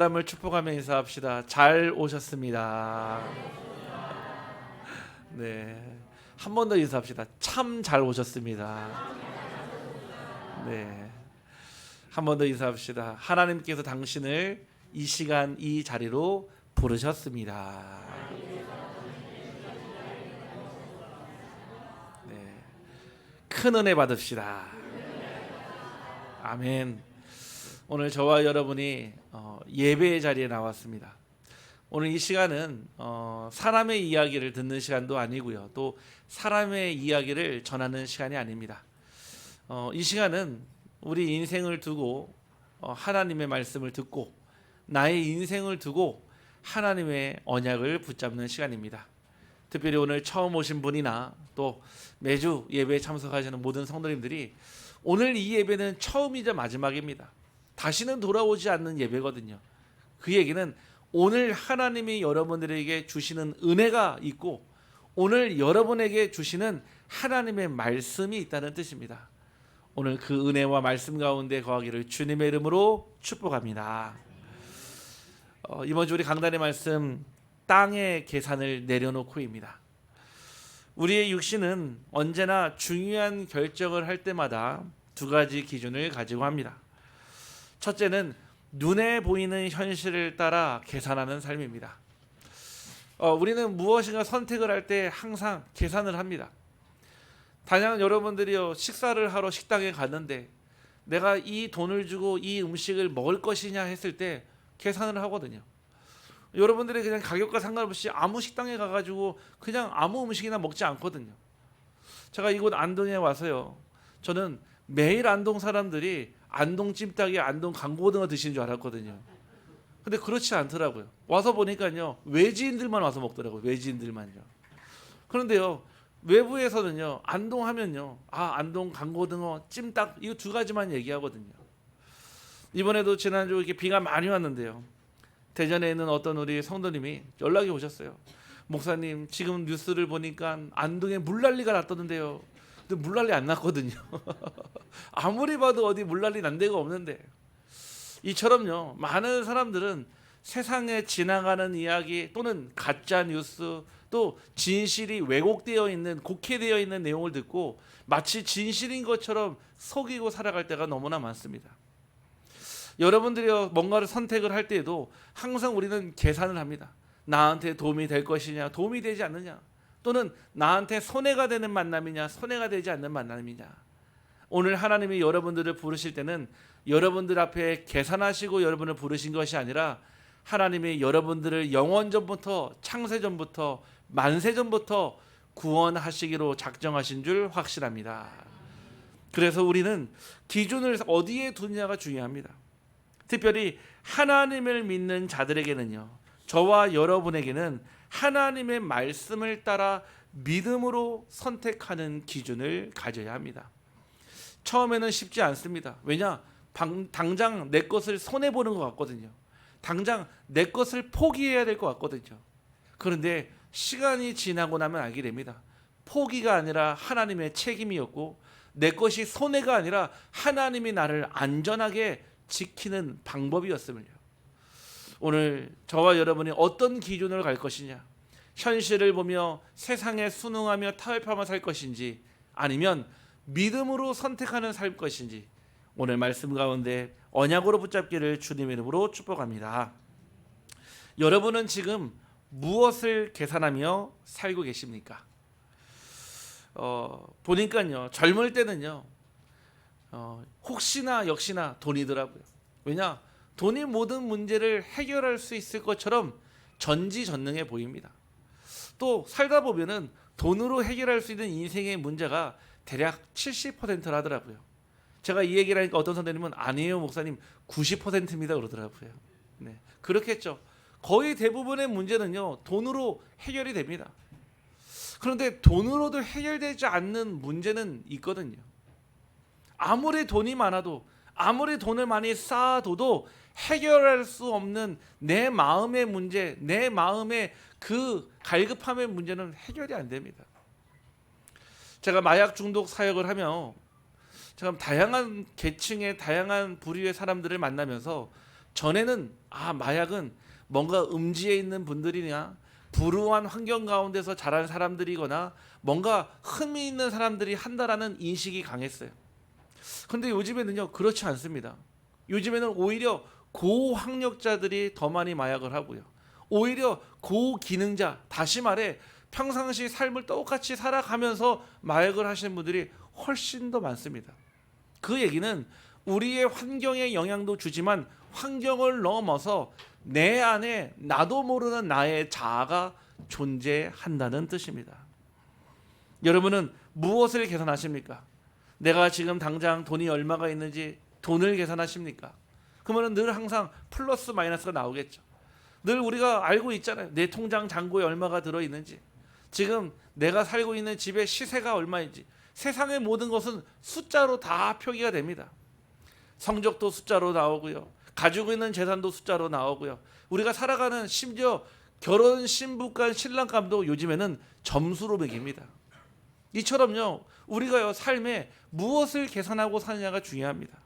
사람을 축복하며 인사합시다. 잘 오셨습니다. 네, 한 번 더 인사합시다. 참 잘 오셨습니다. 네, 한 번 더 인사합시다. 하나님께서 당신을 이 시간 이 자리로 부르셨습니다. 네, 큰 은혜 받읍시다. 아멘. 오늘 저와 여러분이 예배의 자리에 나왔습니다. 오늘 이 시간은 사람의 이야기를 듣는 시간도 아니고요, 또 사람의 이야기를 전하는 시간이 아닙니다. 이 시간은 우리 인생을 두고 하나님의 말씀을 듣고 나의 인생을 두고 하나님의 언약을 붙잡는 시간입니다. 특별히 오늘 처음 오신 분이나 또 매주 예배에 참석하시는 모든 성도님들이 오늘 이 예배는 처음이자 마지막입니다. 다시는 돌아오지 않는 예배거든요. 그 얘기는 오늘 하나님이 여러분들에게 주시는 은혜가 있고 오늘 여러분에게 주시는 하나님의 말씀이 있다는 뜻입니다. 오늘 그 은혜와 말씀 가운데 거하기를 주님의 이름으로 축복합니다. 이번 주 우리 강단의 말씀, 땅의 계산을 내려놓고입니다. 우리의 육신은 언제나 중요한 결정을 할 때마다 두 가지 기준을 가지고 합니다. 첫째는 눈에 보이는 현실을 따라 계산하는 삶입니다. 우리는 무엇인가 선택을 할 때 항상 계산을 합니다. 단연 여러분들이요, 식사를 하러 식당에 갔는데 내가 이 돈을 주고 이 음식을 먹을 것이냐 했을 때 계산을 하거든요. 여러분들이 그냥 가격과 상관없이 아무 식당에 가가지고 그냥 아무 음식이나 먹지 않거든요. 제가 이곳 안동에 와서요, 저는 매일 안동 사람들이 안동 찜닭에 안동 강고등어 드시는 줄 알았거든요. 근데 그렇지 않더라고요. 와서 보니까요, 외지인들만 와서 먹더라고요. 외지인들만요. 그런데요, 외부에서는요, 안동 하면요, 안동 강고등어 찜닭 이 두 가지만 얘기하거든요. 이번에도 지난주 이렇게 비가 많이 왔는데요, 대전에 있는 어떤 우리 성도님이 연락이 오셨어요. 목사님, 지금 뉴스를 보니까 안동에 물난리가 났던데요. 근데 물난리 안 났거든요. 아무리 봐도 어디 물난리 난 데가 없는데. 이처럼요, 많은 사람들은 세상에 지나가는 이야기 또는 가짜 뉴스, 또 진실이 왜곡되어 있는, 곡해되어 있는 내용을 듣고 마치 진실인 것처럼 속이고 살아갈 때가 너무나 많습니다. 여러분들이 뭔가를 선택을 할 때에도 항상 우리는 계산을 합니다. 나한테 도움이 될 것이냐, 도움이 되지 않느냐, 또는 나한테 손해가 되는 만남이냐, 손해가 되지 않는 만남이냐. 오늘 하나님이 여러분들을 부르실 때는 여러분들 앞에 계산하시고 여러분을 부르신 것이 아니라 하나님이 여러분들을 영원전부터, 창세전부터, 만세전부터 구원하시기로 작정하신 줄 확실합니다. 그래서 우리는 기준을 어디에 두느냐가 중요합니다. 특별히 하나님을 믿는 자들에게는요, 저와 여러분에게는 하나님의 말씀을 따라 믿음으로 선택하는 기준을 가져야 합니다. 처음에는 쉽지 않습니다. 왜냐? 당장 내 것을 손해보는 것 같거든요. 당장 내 것을 포기해야 될 것 같거든요. 그런데 시간이 지나고 나면 알게 됩니다. 포기가 아니라 하나님의 책임이었고 내 것이 손해가 아니라 하나님이 나를 안전하게 지키는 방법이었음을요. 오늘 저와 여러분이 어떤 기준으로 갈 것이냐, 현실을 보며 세상에 순응하며 타협하며 살 것인지 아니면 믿음으로 선택하는 살 것인지 오늘 말씀 가운데 언약으로 붙잡기를 주님의 이름으로 축복합니다. 여러분은 지금 무엇을 계산하며 살고 계십니까? 보니까요, 젊을 때는요, 혹시나 역시나 돈이더라고요. 왜냐? 돈이 모든 문제를 해결할 수 있을 것처럼 전지전능해 보입니다. 또 살다 보면은 돈으로 해결할 수 있는 인생의 문제가 대략 70%라더라고요. 제가 이 얘기를 하니까 어떤 선생님은 아니에요 목사님 90%입니다 그러더라고요. 네, 그렇겠죠. 거의 대부분의 문제는요, 돈으로 해결이 됩니다. 그런데 돈으로도 해결되지 않는 문제는 있거든요. 아무리 돈이 많아도, 아무리 돈을 많이 쌓아둬도 해결할 수 없는 내 마음의 문제, 내 마음의 그 갈급함의 문제는 해결이 안 됩니다. 제가 마약 중독 사역을 하며 참 다양한 계층의 다양한 부류의 사람들을 만나면서 전에는 마약은 뭔가 음지에 있는 분들이냐, 불우한 환경 가운데서 자란 사람들이거나 뭔가 흠이 있는 사람들이 한다라는 인식이 강했어요. 그런데 요즘에는요, 그렇지 않습니다. 요즘에는 오히려 고학력자들이 더 많이 마약을 하고요. 오히려 고기능자, 다시 말해 평상시 삶을 똑같이 살아가면서 마약을 하시는 분들이 훨씬 더 많습니다. 그 얘기는 우리의 환경에 영향도 주지만 환경을 넘어서 내 안에 나도 모르는 나의 자아가 존재한다는 뜻입니다. 여러분은 무엇을 계산하십니까? 내가 지금 당장 돈이 얼마가 있는지 돈을 계산하십니까? 그러면 늘 항상 플러스 마이너스가 나오겠죠. 늘 우리가 알고 있잖아요. 내 통장 잔고에 얼마가 들어있는지, 지금 내가 살고 있는 집의 시세가 얼마인지. 세상의 모든 것은 숫자로 다 표기가 됩니다. 성적도 숫자로 나오고요, 가지고 있는 재산도 숫자로 나오고요, 우리가 살아가는 심지어 결혼 신부간 신랑감도 요즘에는 점수로 매깁니다. 이처럼요, 우리가요 삶에 무엇을 계산하고 사느냐가 중요합니다.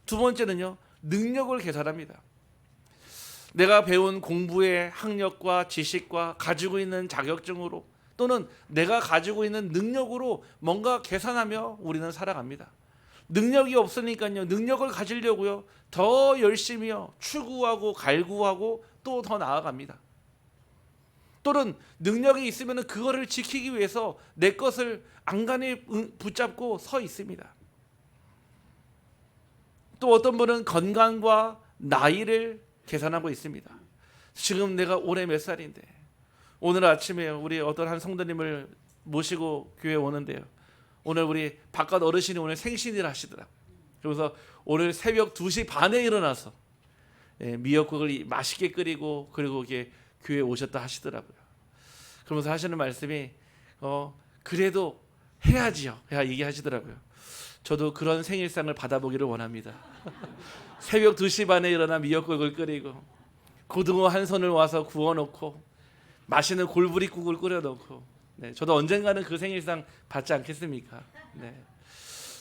두 번째는요, 능력을 계산합니다. 내가 배운 공부의 학력과 지식과 가지고 있는 자격증으로 또는 내가 가지고 있는 능력으로 뭔가 계산하며 우리는 살아갑니다. 능력이 없으니까요, 능력을 가지려고요 더 열심히요 추구하고 갈구하고 또 더 나아갑니다. 또는 능력이 있으면 그거를 지키기 위해서 내 것을 안간히 붙잡고 서 있습니다. 또 어떤 분은 건강과 나이를 계산하고 있습니다. 지금 내가 올해 몇 살인데, 오늘 아침에 우리 어떤 한 성도님을 모시고 교회에 오는데요, 오늘 우리 바깥 어르신이 오늘 생신을 하시더라고요. 그래서 오늘 새벽 2시 반에 일어나서 미역국을 맛있게 끓이고 그리고 이게 교회에 오셨다 하시더라고요. 그러면서 하시는 말씀이 그래도 해야지요, 얘기하시더라고요. 저도 그런 생일상을 받아보기를 원합니다. 새벽 2시 반에 일어나 미역국을 끓이고 고등어 한 손을 와서 구워놓고 맛있는 골부리국을 끓여놓고, 저도 언젠가는 그 생일상 받지 않겠습니까?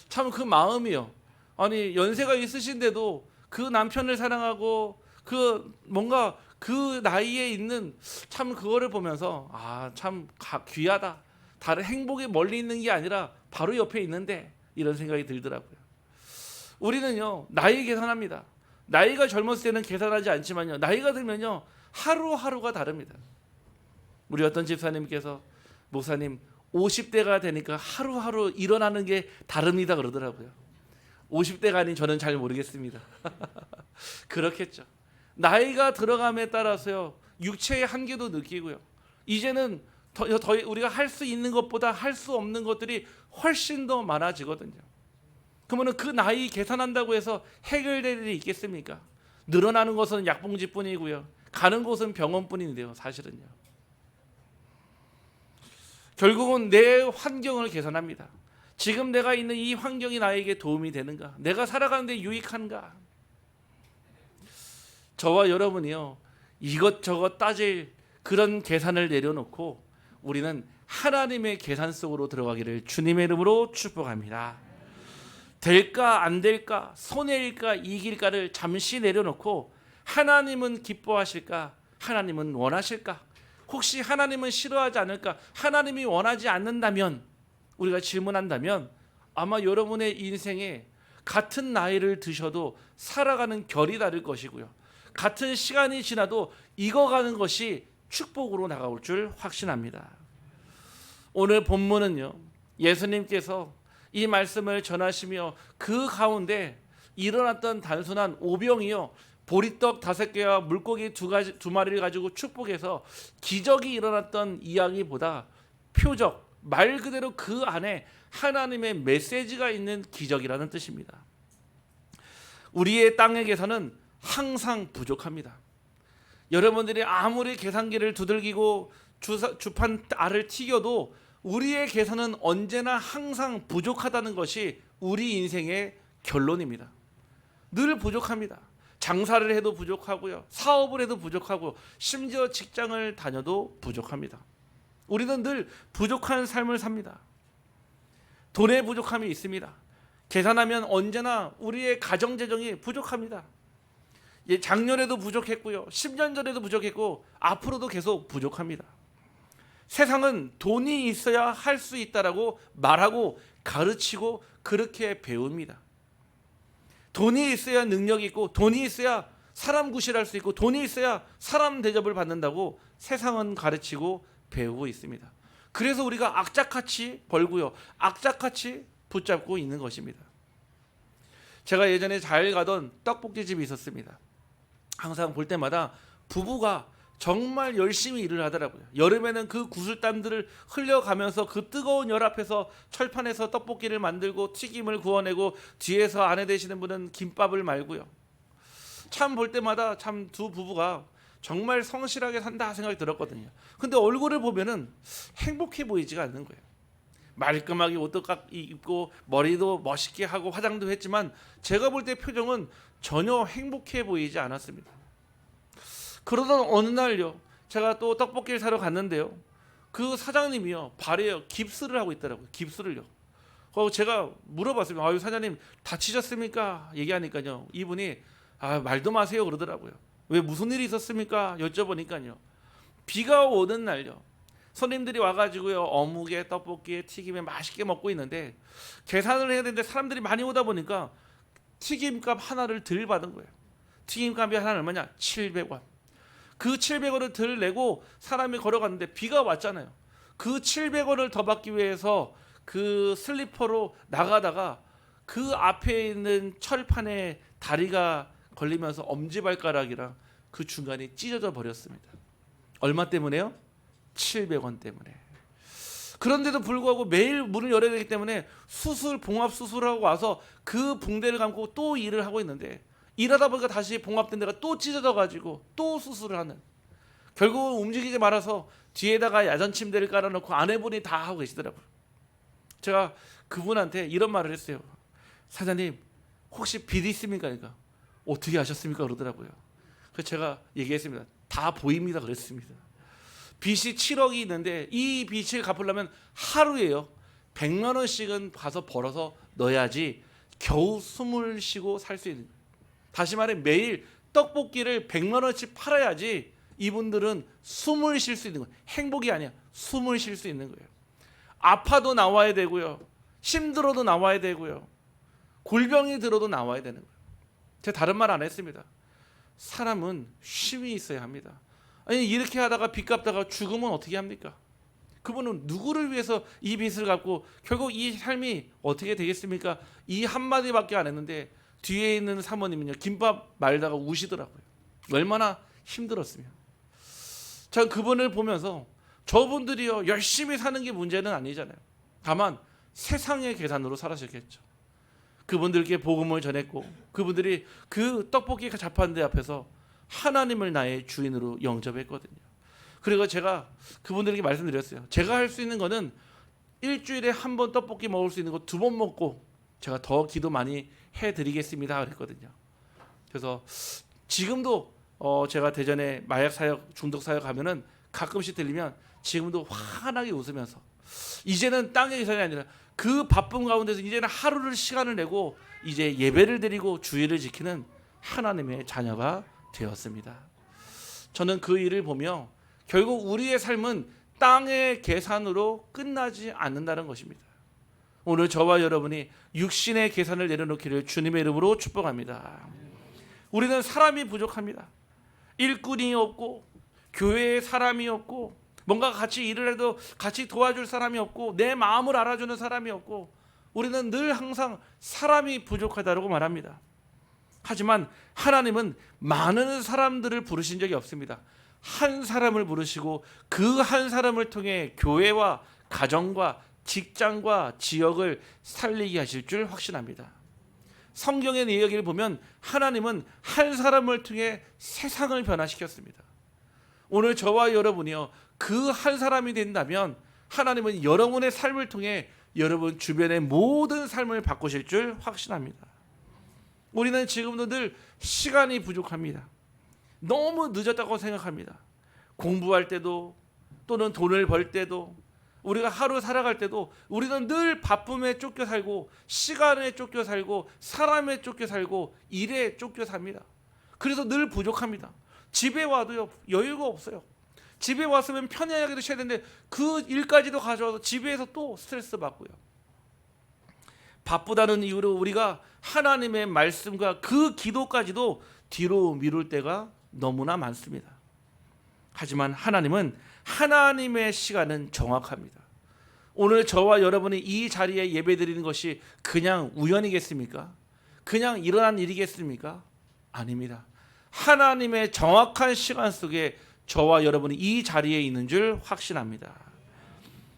참 그 마음이요, 아니 연세가 있으신데도 그 남편을 사랑하고 그 뭔가 그 나이에 있는 참 그거를 보면서 참 귀하다. 다른 행복이 멀리 있는 게 아니라 바로 옆에 있는데, 이런 생각이 들더라고요. 우리는요 나이 계산합니다. 나이가 젊었을 때는 계산하지 않지만요, 나이가 들면요 하루하루가 다릅니다. 우리 어떤 집사님께서 목사님 50대가 되니까 하루하루 일어나는 게 다릅니다 그러더라고요. 50대가 아닌 저는 잘 모르겠습니다. 그렇겠죠. 나이가 들어감에 따라서요 육체의 한계도 느끼고요, 이제는 더 우리가 할 수 있는 것보다 할 수 없는 것들이 훨씬 더 많아지거든요. 그러면 그 나이 계산한다고 해서 해결될 일이 있겠습니까? 늘어나는 것은 약봉지뿐이고요, 가는 곳은 병원뿐인데요, 사실은요. 결국은 내 환경을 계산합니다. 지금 내가 있는 이 환경이 나에게 도움이 되는가? 내가 살아가는데 유익한가? 저와 여러분이요 이것저것 따질 그런 계산을 내려놓고 우리는 하나님의 계산 속으로 들어가기를 주님의 이름으로 축복합니다. 될까 안 될까, 손해일까 이길까를 잠시 내려놓고 하나님은 기뻐하실까, 하나님은 원하실까, 혹시 하나님은 싫어하지 않을까, 하나님이 원하지 않는다면, 우리가 질문한다면 아마 여러분의 인생에 같은 나이를 드셔도 살아가는 결이 다를 것이고요, 같은 시간이 지나도 익어가는 것이 축복으로 나가올 줄 확신합니다. 오늘 본문은요 예수님께서 이 말씀을 전하시며 그 가운데 일어났던 단순한 오병이요 보리떡 5개와 물고기 2마리를 가지고 축복해서 기적이 일어났던 이야기보다 표적, 말 그대로 그 안에 하나님의 메시지가 있는 기적이라는 뜻입니다. 우리의 땅에게서는 항상 부족합니다. 여러분들이 아무리 계산기를 두들기고 주판 알을 튀겨도 우리의 계산은 언제나 항상 부족하다는 것이 우리 인생의 결론입니다. 늘 부족합니다. 장사를 해도 부족하고요, 사업을 해도 부족하고, 심지어 직장을 다녀도 부족합니다. 우리는 늘 부족한 삶을 삽니다. 돈의 부족함이 있습니다. 계산하면 언제나 우리의 가정재정이 부족합니다. 작년에도 부족했고요. 10년 전에도 부족했고 앞으로도 계속 부족합니다. 세상은 돈이 있어야 할 수 있다라고 말하고 가르치고 그렇게 배웁니다. 돈이 있어야 능력이 있고 돈이 있어야 사람 구실할 수 있고 돈이 있어야 사람 대접을 받는다고 세상은 가르치고 배우고 있습니다. 그래서 우리가 악착같이 벌고요. 악착같이 붙잡고 있는 것입니다. 제가 예전에 잘 가던 떡볶이집이 있었습니다. 항상 볼 때마다 부부가 정말 열심히 일을 하더라고요. 여름에는 그 구슬땀들을 흘려가면서 그 뜨거운 열 앞에서 철판에서 떡볶이를 만들고 튀김을 구워내고 뒤에서 아내 되시는 분은 김밥을 말고요. 참 볼 때마다 참 두 부부가 정말 성실하게 산다 생각이 들었거든요. 근데 얼굴을 보면은 행복해 보이지가 않는 거예요. 말끔하게 옷도 입고 머리도 멋있게 하고 화장도 했지만 제가 볼 때 표정은 전혀 행복해 보이지 않았습니다. 그러던 어느 날요, 제가 또 떡볶이를 사러 갔는데요, 그 사장님이요 발에 깁스를 하고 있더라고요. 깁스를요. 제가 물어봤습니다. 아유 사장님 다치셨습니까? 얘기하니까요 이분이 말도 마세요 그러더라고요. 왜 무슨 일이 있었습니까? 여쭤보니까요, 비가 오는 날요, 손님들이 와가지고요 어묵에 떡볶이에 튀김에 맛있게 먹고 있는데 계산을 해야 되는데 사람들이 많이 오다 보니까 튀김값 하나를 덜 받은 거예요. 튀김값이 하나 얼마냐? 700원. 그 700원을 덜 내고 사람이 걸어갔는데 비가 왔잖아요. 그 700원을 더 받기 위해서 그 슬리퍼로 나가다가 그 앞에 있는 철판에 다리가 걸리면서 엄지발가락이랑 그 중간이 찢어져 버렸습니다. 얼마 때문에요? 700원 때문에. 그런데도 불구하고 매일 문을 열어야 되기 때문에 봉합 수술하고 와서 그 붕대를 감고 또 일을 하고 있는데 일하다 보니까 다시 봉합된 데가 또 찢어져 가지고 또 수술을 하는, 결국은 움직이지 말아서 뒤에다가 야전 침대를 깔아놓고 아내분이 다 하고 계시더라고요. 제가 그분한테 이런 말을 했어요. 사장님 혹시 빚 있습니까? 그러니까 어떻게 아셨습니까? 그러더라고요. 그래서 제가 얘기했습니다. 다 보입니다 그랬습니다. 빚이 7억이 있는데 이 빚을 갚으려면 하루에요 100만 원씩은 가서 벌어서 넣어야지 겨우 숨을 쉬고 살 수 있는 거예요. 다시 말해 매일 떡볶이를 100만 원씩 팔아야지 이분들은 숨을 쉴 수 있는 거예요. 행복이 아니야, 숨을 쉴 수 있는 거예요. 아파도 나와야 되고요, 힘들어도 나와야 되고요, 골병이 들어도 나와야 되는 거예요. 제가 다른 말 안 했습니다. 사람은 쉼이 있어야 합니다. 아니 이렇게 하다가 빚 갚다가 죽으면 어떻게 합니까? 그분은 누구를 위해서 이 빚을 갚고 결국 이 삶이 어떻게 되겠습니까? 이 한마디밖에 안 했는데 뒤에 있는 사모님은요 김밥 말다가 우시더라고요. 얼마나 힘들었으면. 전 그분을 보면서 저분들이요 열심히 사는 게 문제는 아니잖아요. 다만 세상의 계산으로 살아셨겠죠. 그분들께 복음을 전했고 그분들이 그 떡볶이 자판대 앞에서 하나님을 나의 주인으로 영접했거든요. 그리고 제가 그분들에게 말씀드렸어요. 제가 할 수 있는 거는 일주일에 한 번 떡볶이 먹을 수 있는 거 2번 먹고 제가 더 기도 많이 해드리겠습니다 그랬거든요. 그래서 지금도 제가 대전에 마약 사역, 중독 사역 하면은 가끔씩 들리면 지금도 환하게 웃으면서 이제는 땅의 계산이 아니라 그 바쁜 가운데서 이제는 하루를 시간을 내고 이제 예배를 드리고 주의를 지키는 하나님의 자녀가 되었습니다. 저는 그 일을 보며 결국 우리의 삶은 땅의 계산으로 끝나지 않는다는 것입니다. 오늘 저와 여러분이 육신의 계산을 내려놓기를 주님의 이름으로 축복합니다. 우리는 사람이 부족합니다. 일꾼이 없고 교회에 사람이 없고 뭔가 같이 일을 해도 같이 도와줄 사람이 없고 내 마음을 알아주는 사람이 없고 우리는 늘 항상 사람이 부족하다고 말합니다. 하지만 하나님은 많은 사람들을 부르신 적이 없습니다. 한 사람을 부르시고 그 한 사람을 통해 교회와 가정과 직장과 지역을 살리게 하실 줄 확신합니다. 성경의 이야기를 보면 하나님은 한 사람을 통해 세상을 변화시켰습니다. 오늘 저와 여러분이요 그 한 사람이 된다면 하나님은 여러분의 삶을 통해 여러분 주변의 모든 삶을 바꾸실 줄 확신합니다. 우리는 지금도 늘 시간이 부족합니다. 너무 늦었다고 생각합니다. 공부할 때도 또는 돈을 벌 때도 우리가 하루 살아갈 때도 우리는 늘 바쁨에 쫓겨 살고 시간에 쫓겨 살고 사람에 쫓겨 살고 일에 쫓겨 삽니다. 그래서 늘 부족합니다. 집에 와도요, 여유가 없어요. 집에 왔으면 편안하게도 쉬어야 되는데 그 일까지도 가져와서 집에서 또 스트레스 받고요. 바쁘다는 이유로 우리가 하나님의 말씀과 그 기도까지도 뒤로 미룰 때가 너무나 많습니다. 하지만 하나님은 하나님의 시간은 정확합니다. 오늘 저와 여러분이 이 자리에 예배드리는 것이 그냥 우연이겠습니까? 그냥 일어난 일이겠습니까? 아닙니다. 하나님의 정확한 시간 속에 저와 여러분이 이 자리에 있는 줄 확신합니다.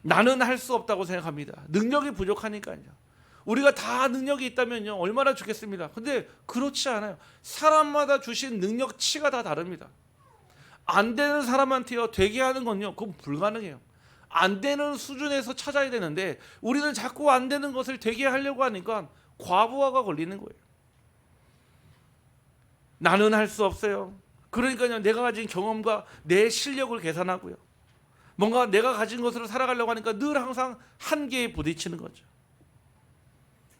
나는 할 수 없다고 생각합니다. 능력이 부족하니까요. 우리가 다 능력이 있다면요, 얼마나 좋겠습니다. 근데 그렇지 않아요. 사람마다 주신 능력치가 다 다릅니다. 안 되는 사람한테요, 되게 하는 건요, 그건 불가능해요. 안 되는 수준에서 찾아야 되는데 우리는 자꾸 안 되는 것을 되게 하려고 하니까 과부하가 걸리는 거예요. 나는 할 수 없어요. 그러니까요, 내가 가진 경험과 내 실력을 계산하고요, 뭔가 내가 가진 것으로 살아가려고 하니까 늘 항상 한계에 부딪히는 거죠.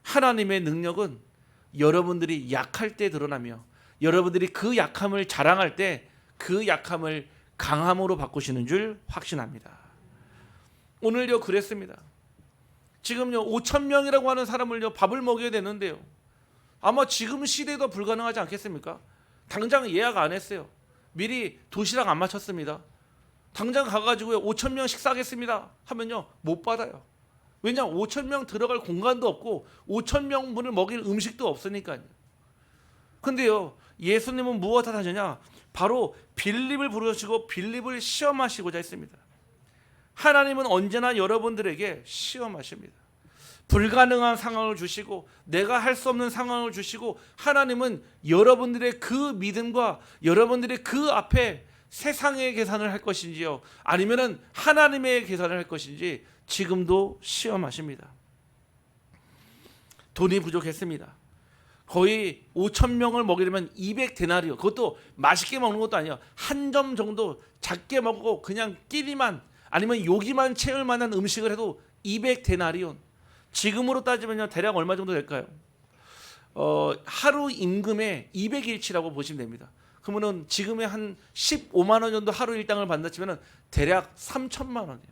하나님의 능력은 여러분들이 약할 때 드러나며 여러분들이 그 약함을 자랑할 때 그 약함을 강함으로 바꾸시는 줄 확신합니다. 오늘요 그랬습니다. 지금요 5,000명이라고 하는 사람을요 밥을 먹여야 되는데요, 아마 지금 시대도 불가능하지 않겠습니까? 당장 예약 안 했어요. 미리 도시락 안 맞췄습니다. 당장 가가지고요 5,000명 식사하겠습니다 하면요 못 받아요. 왜냐, 5,000명 들어갈 공간도 없고 5,000명 분을 먹일 음식도 없으니까요. 근데요, 예수님은 무엇을 하셨냐? 바로 빌립을 부르시고 빌립을 시험하시고자 했습니다. 하나님은 언제나 여러분들에게 시험하십니다. 불가능한 상황을 주시고 내가 할 수 없는 상황을 주시고, 하나님은 여러분들의 그 믿음과 여러분들의 그 앞에 세상의 계산을 할 것인지요, 아니면은 하나님의 계산을 할 것인지 지금도 시험하십니다. 돈이 부족했습니다. 거의 5,000명을 먹이려면 200데나리온, 그것도 맛있게 먹는 것도 아니에요. 한 점 정도 작게 먹고 그냥 끼리만 아니면 요기만 채울 만한 음식을 해도 200데나리온. 지금으로 따지면요 대략 얼마 정도 될까요? 하루 임금의 200일치라고 보시면 됩니다. 그러면은 지금의 한 15만 원 정도 하루 일당을 받는다 치면은 대략 3천만 원이에요.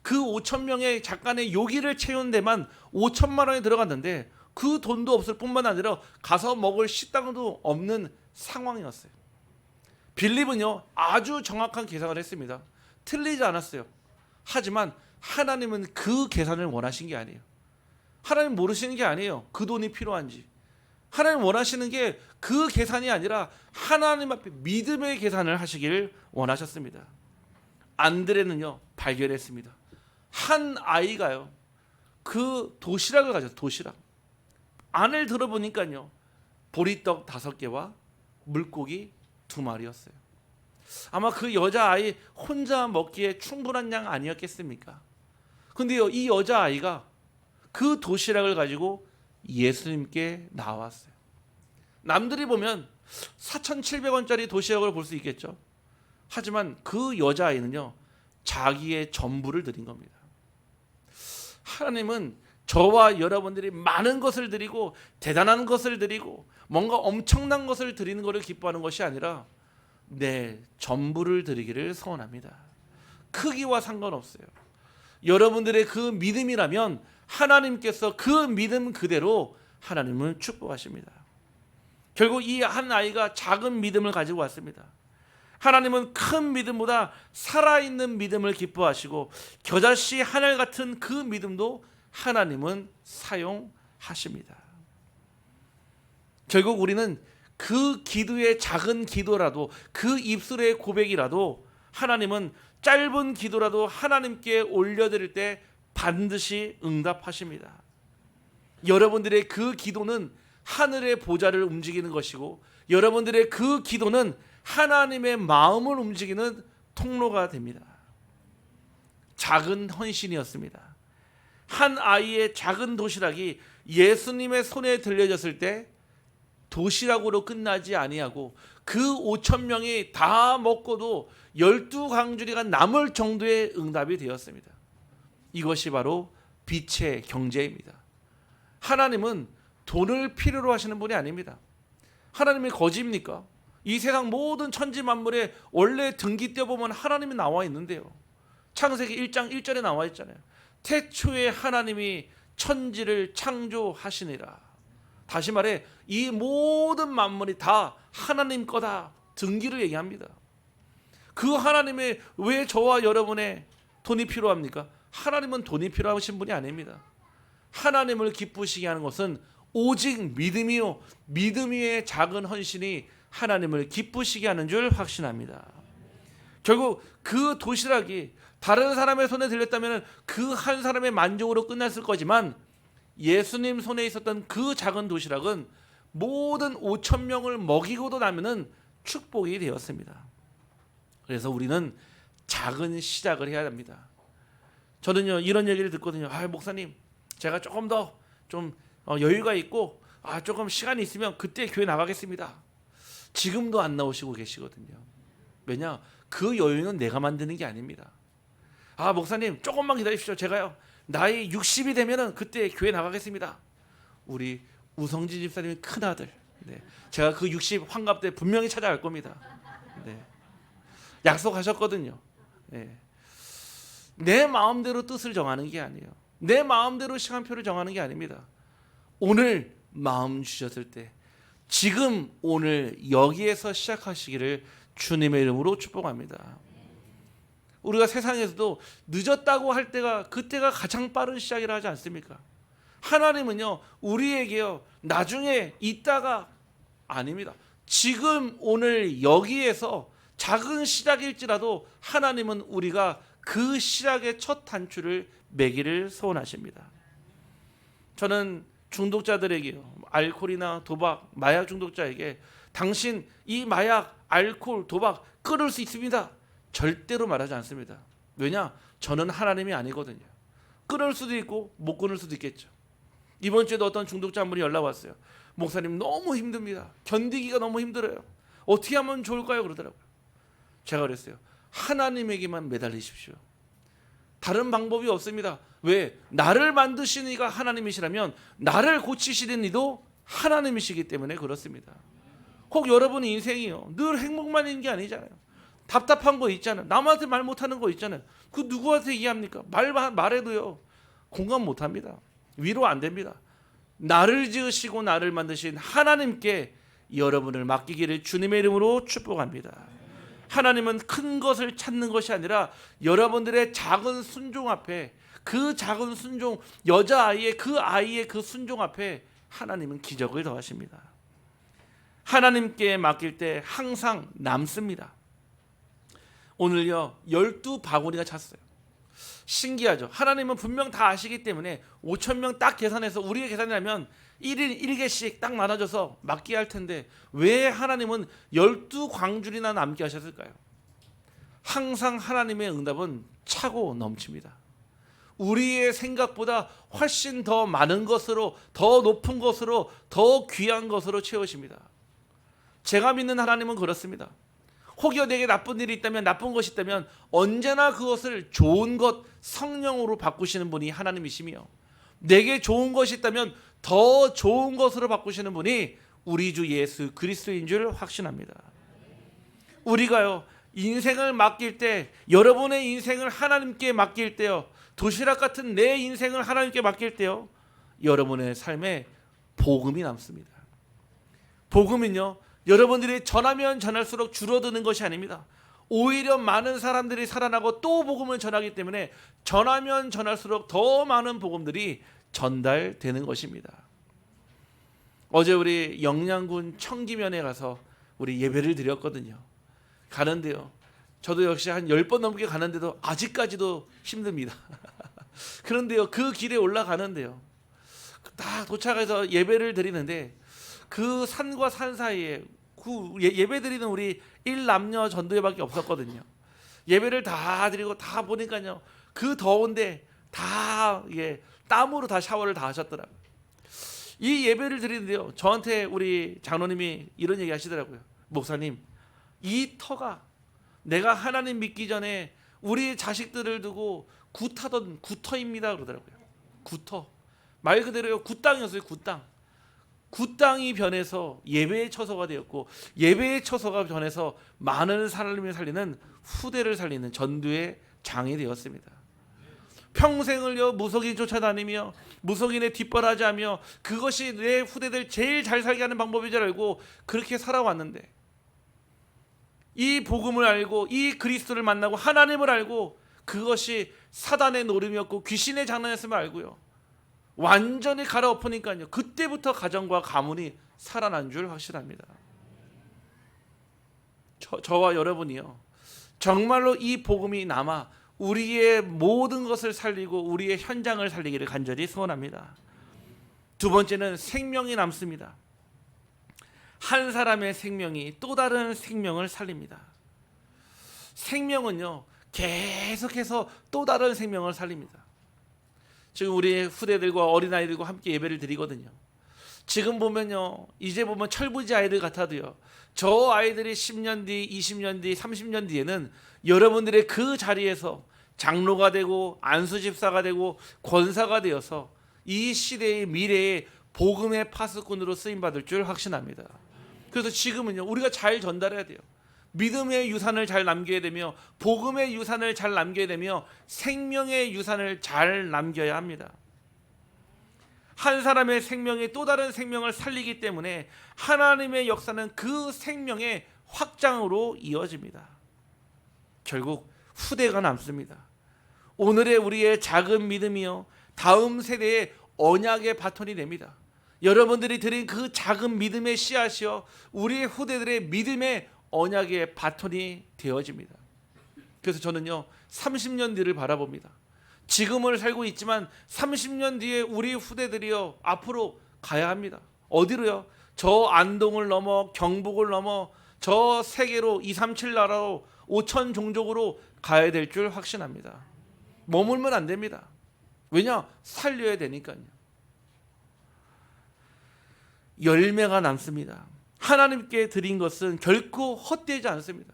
그 5,000명의 잠깐의 요기를 채운 데만 5천만 원이 들어갔는데 그 돈도 없을 뿐만 아니라 가서 먹을 식당도 없는 상황이었어요. 빌립은요 아주 정확한 계산을 했습니다. 틀리지 않았어요. 하지만 하나님은 그 계산을 원하신 게 아니에요. 하나님 모르시는 게 아니에요. 그 돈이 필요한지. 하나님 원하시는 게 그 계산이 아니라 하나님 앞에 믿음의 계산을 하시길 원하셨습니다. 안드레는요 발견했습니다. 한 아이가요 그 도시락을 가졌어요. 도시락 안을 들어보니까요 보리떡 5개와 물고기 2마리였어요. 아마 그 여자아이 혼자 먹기에 충분한 양 아니었겠습니까? 근데요 이 여자아이가 그 도시락을 가지고 예수님께 나왔어요. 남들이 보면 4,700원짜리 도시락을 볼 수 있겠죠. 하지만 그 여자아이는요 자기의 전부를 드린 겁니다. 하나님은 저와 여러분들이 많은 것을 드리고 대단한 것을 드리고 뭔가 엄청난 것을 드리는 것을 기뻐하는 것이 아니라 내 전부를 드리기를 소원합니다. 크기와 상관없어요. 여러분들의 그 믿음이라면 하나님께서 그 믿음 그대로 하나님을 축복하십니다. 결국 이 한 아이가 작은 믿음을 가지고 왔습니다. 하나님은 큰 믿음보다 살아있는 믿음을 기뻐하시고 겨자씨 하늘 같은 그 믿음도 하나님은 사용하십니다. 결국 우리는 그 기도의 작은 기도라도, 그 입술의 고백이라도 하나님은 짧은 기도라도 하나님께 올려드릴 때 반드시 응답하십니다. 여러분들의 그 기도는 하늘의 보좌를 움직이는 것이고 여러분들의 그 기도는 하나님의 마음을 움직이는 통로가 됩니다. 작은 헌신이었습니다. 한 아이의 작은 도시락이 예수님의 손에 들려졌을 때 도시락으로 끝나지 아니하고 그 5,000명이 다 먹고도 12강주리가 남을 정도의 응답이 되었습니다. 이것이 바로 빛의 경제입니다. 하나님은 돈을 필요로 하시는 분이 아닙니다. 하나님이 거지입니까? 이 세상 모든 천지 만물에 원래 등기 떼어보면 하나님이 나와 있는데요. 창세기 1장 1절에 나와 있잖아요. 태초에 하나님이 천지를 창조하시니라. 다시 말해 이 모든 만물이 다 하나님 거다 등기를 얘기합니다. 그 하나님의 왜 저와 여러분의 돈이 필요합니까? 하나님은 돈이 필요하신 분이 아닙니다. 하나님을 기쁘시게 하는 것은 오직 믿음이요 믿음 위에 작은 헌신이 하나님을 기쁘시게 하는 줄 확신합니다. 결국 그 도시락이 다른 사람의 손에 들렸다면 그 한 사람의 만족으로 끝났을 거지만 예수님 손에 있었던 그 작은 도시락은 모든 5천 명을 먹이고도 나면은 축복이 되었습니다. 그래서 우리는 작은 시작을 해야 합니다. 저는요 이런 얘기를 듣거든요. 목사님 제가 조금 더 좀 여유가 있고 조금 시간이 있으면 그때 교회 나가겠습니다. 지금도 안 나오시고 계시거든요. 왜냐? 그 여유는 내가 만드는 게 아닙니다. 목사님 조금만 기다리십시오. 제가요 나이 60이 되면은 그때 교회 나가겠습니다. 우리 우성진 집사님의 큰아들, 제가 그 60 환갑 때 분명히 찾아갈 겁니다. 약속하셨거든요. 내 마음대로 뜻을 정하는 게 아니에요. 내 마음대로 시간표를 정하는 게 아닙니다. 오늘 마음 주셨을 때 지금 오늘 여기에서 시작하시기를 주님의 이름으로 축복합니다. 우리가 세상에서도 늦었다고 할 때가 그때가 가장 빠른 시작이라 하지 않습니까? 하나님은요 우리에게요 나중에 있다가 아닙니다. 지금 오늘 여기에서 작은 시작일지라도 하나님은 우리가 그 시작의 첫 단추를 매기를 소원하십니다. 저는 중독자들에게요 알코올이나 도박, 마약 중독자에게 당신 이 마약, 알코올, 도박 끊을 수 있습니다 절대로 말하지 않습니다. 왜냐? 저는 하나님이 아니거든요. 끊을 수도 있고 못 끊을 수도 있겠죠. 이번 주에도 어떤 중독자 한 분이 연락 왔어요. 목사님 너무 힘듭니다. 견디기가 너무 힘들어요. 어떻게 하면 좋을까요? 그러더라고요. 제가 그랬어요. 하나님에게만 매달리십시오. 다른 방법이 없습니다. 왜? 나를 만드신 이가 하나님이시라면 나를 고치시는 이도 하나님이시기 때문에 그렇습니다. 혹 여러분의 인생이요 늘 행복만 있는 게 아니잖아요. 답답한 거 있잖아요. 남한테 말 못하는 거 있잖아요. 그 누구한테 얘기합니까? 말해도요 공감 못합니다. 위로 안 됩니다. 나를 지으시고 나를 만드신 하나님께 여러분을 맡기기를 주님의 이름으로 축복합니다. 하나님은 큰 것을 찾는 것이 아니라 여러분들의 작은 순종 앞에, 그 작은 순종, 여자아이의 그 순종 앞에 하나님은 기적을 더하십니다. 하나님께 맡길 때 항상 남습니다. 오늘요 12바구니가 찼어요. 신기하죠. 하나님은 분명 다 아시기 때문에 5천 명 딱 계산해서 우리가 계산하면 1인 1개씩 딱 나눠줘서 맡게 할 텐데 왜 하나님은 12광줄이나 남게 하셨을까요? 항상 하나님의 응답은 차고 넘칩니다. 우리의 생각보다 훨씬 더 많은 것으로, 더 높은 것으로, 더 귀한 것으로 채우십니다. 제가 믿는 하나님은 그렇습니다. 혹여 내게 나쁜 일이 있다면, 나쁜 것이 있다면 언제나 그것을 좋은 것, 성령으로 바꾸시는 분이 하나님이시며, 내게 좋은 것이 있다면 더 좋은 것으로 바꾸시는 분이 우리 주 예수 그리스도인 줄 확신합니다. 우리가요 인생을 맡길 때, 여러분의 인생을 하나님께 맡길 때요, 도시락 같은 내 인생을 하나님께 맡길 때요, 여러분의 삶에 복음이 남습니다. 복음은요 여러분들이 전하면 전할수록 줄어드는 것이 아닙니다. 오히려 많은 사람들이 살아나고 또 복음을 전하기 때문에 전하면 전할수록 더 많은 복음들이 전달되는 것입니다. 어제 우리 영양군 청기면에 가서 우리 예배를 드렸거든요. 가는데요 저도 역시 한 10번 넘게 가는데도 아직까지도 힘듭니다. 그런데요 그 길에 올라가는데요 딱 도착해서 예배를 드리는데 그 산과 산 사이에 그 예배 드리는 우리 1남녀 전도회밖에 없었거든요. 예배를 다 드리고 다 보니까요 그 더운데 다 땀으로 다 샤워를 다 하셨더라고요. 이 예배를 드리는데요 저한테 우리 장로님이 이런 얘기 하시더라고요. 목사님, 이 터가 내가 하나님 믿기 전에 우리 자식들을 두고 구타던 구터입니다 그러더라고요. 구터, 말 그대로요 굿땅이었어요. 굿땅. 그 땅이 변해서 예배의 처소가 되었고, 예배의 처소가 변해서 많은 사람을 살리는, 후대를 살리는 전도의 장이 되었습니다. 평생을요 무속인 쫓아다니며 무속인의 뒷바라지하며 그것이 내 후대들 제일 잘 살게 하는 방법인 줄 알고 그렇게 살아왔는데, 이 복음을 알고 이 그리스도를 만나고 하나님을 알고 그것이 사단의 노름이었고 귀신의 장난이었음을 알고요, 완전히 갈아엎으니까요, 그때부터 가정과 가문이 살아난 줄 확실합니다. 저와 여러분이요, 정말로 이 복음이 남아 우리의 모든 것을 살리고 우리의 현장을 살리기를 간절히 소원합니다. 두 번째는 생명이 남습니다. 한 사람의 생명이 또 다른 생명을 살립니다. 생명은요 계속해서 또 다른 생명을 살립니다. 지금 우리 후대들과 어린아이들과 함께 예배를 드리거든요. 지금 보면요, 이제 보면 철부지 아이들 같아도요, 저 아이들이 10년 뒤, 20년 뒤, 30년 뒤에는 여러분들의 그 자리에서 장로가 되고 안수집사가 되고 권사가 되어서 이 시대의 미래의 복음의 파수꾼으로 쓰임받을 줄 확신합니다. 그래서 지금은요, 우리가 잘 전달해야 돼요. 믿음의 유산을 잘 남겨야 되며, 복음의 유산을 잘 남겨야 되며, 생명의 유산을 잘 남겨야 합니다. 한 사람의 생명이 또 다른 생명을 살리기 때문에 하나님의 역사는 그 생명의 확장으로 이어집니다. 결국 후대가 남습니다. 오늘의 우리의 작은 믿음이요, 다음 세대의 언약의 바톤이 됩니다. 여러분들이 드린 그 작은 믿음의 씨앗이요, 우리의 후대들의 믿음의 언약의 바톤이 되어집니다. 그래서 저는요 30년 뒤를 바라봅니다. 지금을 살고 있지만 30년 뒤에 우리 후대들이요 앞으로 가야 합니다. 어디로요? 저 안동을 넘어 경북을 넘어 저 세계로 237 나라로 5천 종족으로 가야 될 줄 확신합니다. 머물면 안 됩니다. 왜냐? 살려야 되니까요. 열매가 남습니다. 하나님께 드린 것은 결코 헛되지 않습니다.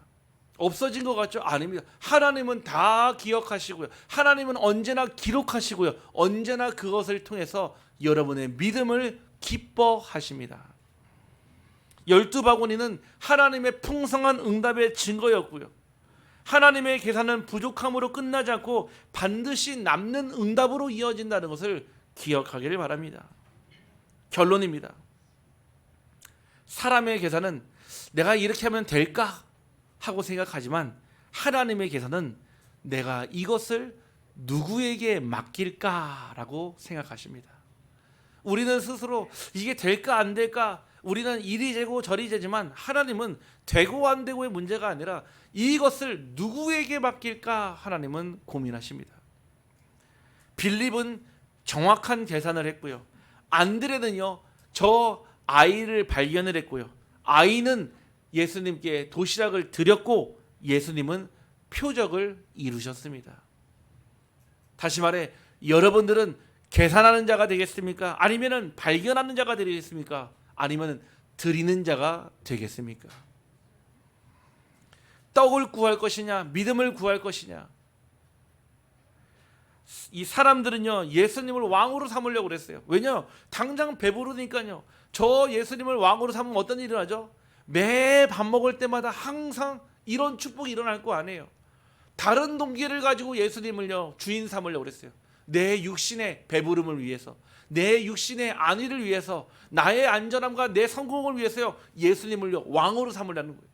없어진 것 같죠? 아닙니다. 하나님은 다 기억하시고요, 하나님은 언제나 기록하시고요, 언제나 그것을 통해서 여러분의 믿음을 기뻐하십니다. 12바구니는 하나님의 풍성한 응답의 증거였고요, 하나님의 계산은 부족함으로 끝나지 않고 반드시 남는 응답으로 이어진다는 것을 기억하기를 바랍니다. 결론입니다. 사람의 계산은 내가 이렇게 하면 될까 하고 생각하지만, 하나님의 계산은 내가 이것을 누구에게 맡길까라고 생각하십니다. 우리는 스스로 이게 될까 안 될까, 우리는 이리 재고 저리 재지만 하나님은 되고 안 되고의 문제가 아니라 이것을 누구에게 맡길까 하나님은 고민하십니다. 빌립은 정확한 계산을 했고요, 안드레는요 저 아이를 발견을 했고요, 아이는 예수님께 도시락을 드렸고 예수님은 표적을 이루셨습니다. 다시 말해, 여러분들은 계산하는 자가 되겠습니까? 아니면 발견하는 자가 되겠습니까? 아니면 드리는 자가 되겠습니까? 떡을 구할 것이냐, 믿음을 구할 것이냐. 이 사람들은요 예수님을 왕으로 삼으려고 그랬어요. 왜냐? 당장 배부르니까요. 저 예수님을 왕으로 삼으면 어떤 일이 일어나죠? 매 밥 먹을 때마다 항상 이런 축복이 일어날 거 아니에요. 다른 동기를 가지고 예수님을요 주인 삼으려고 그랬어요. 내 육신의 배부름을 위해서, 내 육신의 안위를 위해서, 나의 안전함과 내 성공을 위해서요 예수님을요 왕으로 삼으려는 거예요.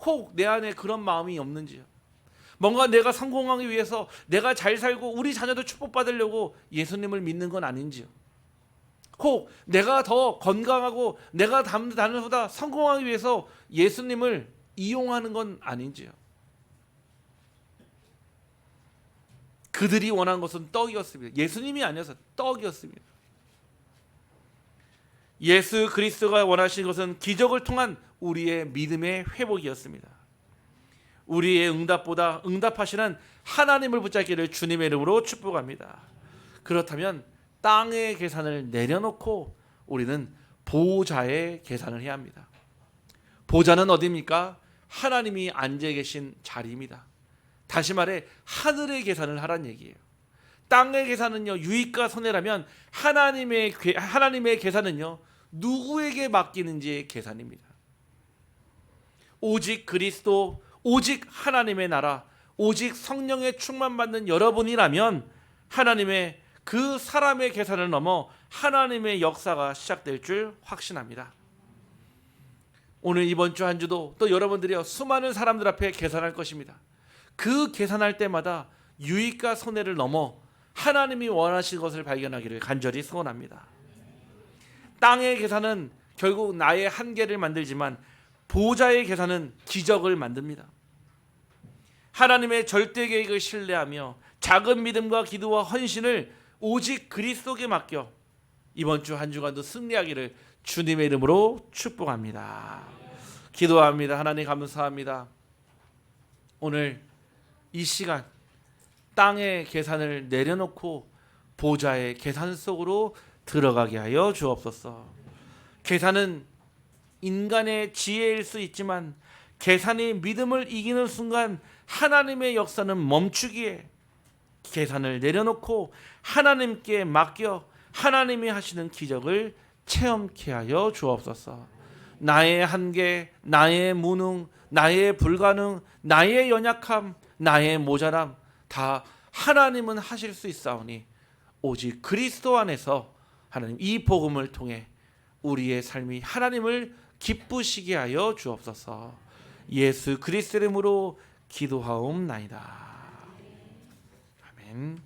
혹 내 안에 그런 마음이 없는지요? 뭔가 내가 성공하기 위해서, 내가 잘 살고 우리 자녀도 축복받으려고 예수님을 믿는 건 아닌지요? 혹 내가 더 건강하고 내가 다른 사람보다 성공하기 위해서 예수님을 이용하는 건 아닌지요? 그들이 원한 것은 떡이었습니다. 예수님이 아니어서 떡이었습니다. 예수 그리스도가 원하신 것은 기적을 통한 우리의 믿음의 회복이었습니다. 우리의 응답보다 응답하시는 하나님을 붙잡기를 주님의 이름으로 축복합니다. 그렇다면 땅의 계산을 내려놓고 우리는 보좌의 계산을 해야 합니다. 보좌는 어디입니까? 하나님이 앉아 계신 자리입니다. 다시 말해 하늘의 계산을 하란 얘기예요. 땅의 계산은요 유익과 손해라면 하나님의 계산은요 누구에게 맡기는지의 계산입니다. 오직 그리스도, 오직 하나님의 나라, 오직 성령의 충만받는 여러분이라면 하나님의 그 사람의 계산을 넘어 하나님의 역사가 시작될 줄 확신합니다. 오늘 이번 주 한 주도 또 여러분들이 수많은 사람들 앞에 계산할 것입니다. 그 계산할 때마다 유익과 손해를 넘어 하나님이 원하시는 것을 발견하기를 간절히 소원합니다. 땅의 계산은 결국 나의 한계를 만들지만 보좌의 계산은 기적을 만듭니다. 하나님의 절대 계획을 신뢰하며 작은 믿음과 기도와 헌신을 오직 그리스도께 맡겨 이번 주 한 주간도 승리하기를 주님의 이름으로 축복합니다. 기도합니다. 하나님 감사합니다. 오늘 이 시간 땅의 계산을 내려놓고 보좌의 계산 속으로 들어가게 하여 주옵소서. 계산은 인간의 지혜일 수 있지만 계산이 믿음을 이기는 순간 하나님의 역사는 멈추기에 계산을 내려놓고 하나님께 맡겨 하나님이 하시는 기적을 체험케 하여 주옵소서. 나의 한계, 나의 무능, 나의 불가능, 나의 연약함, 나의 모자람 다 하나님은 하실 수 있사오니 오직 그리스도 안에서 하나님 이 복음을 통해 우리의 삶이 하나님을 기쁘시게 하여 주옵소서. 예수 그리스도 이름으로 기도하옵나이다. 아멘.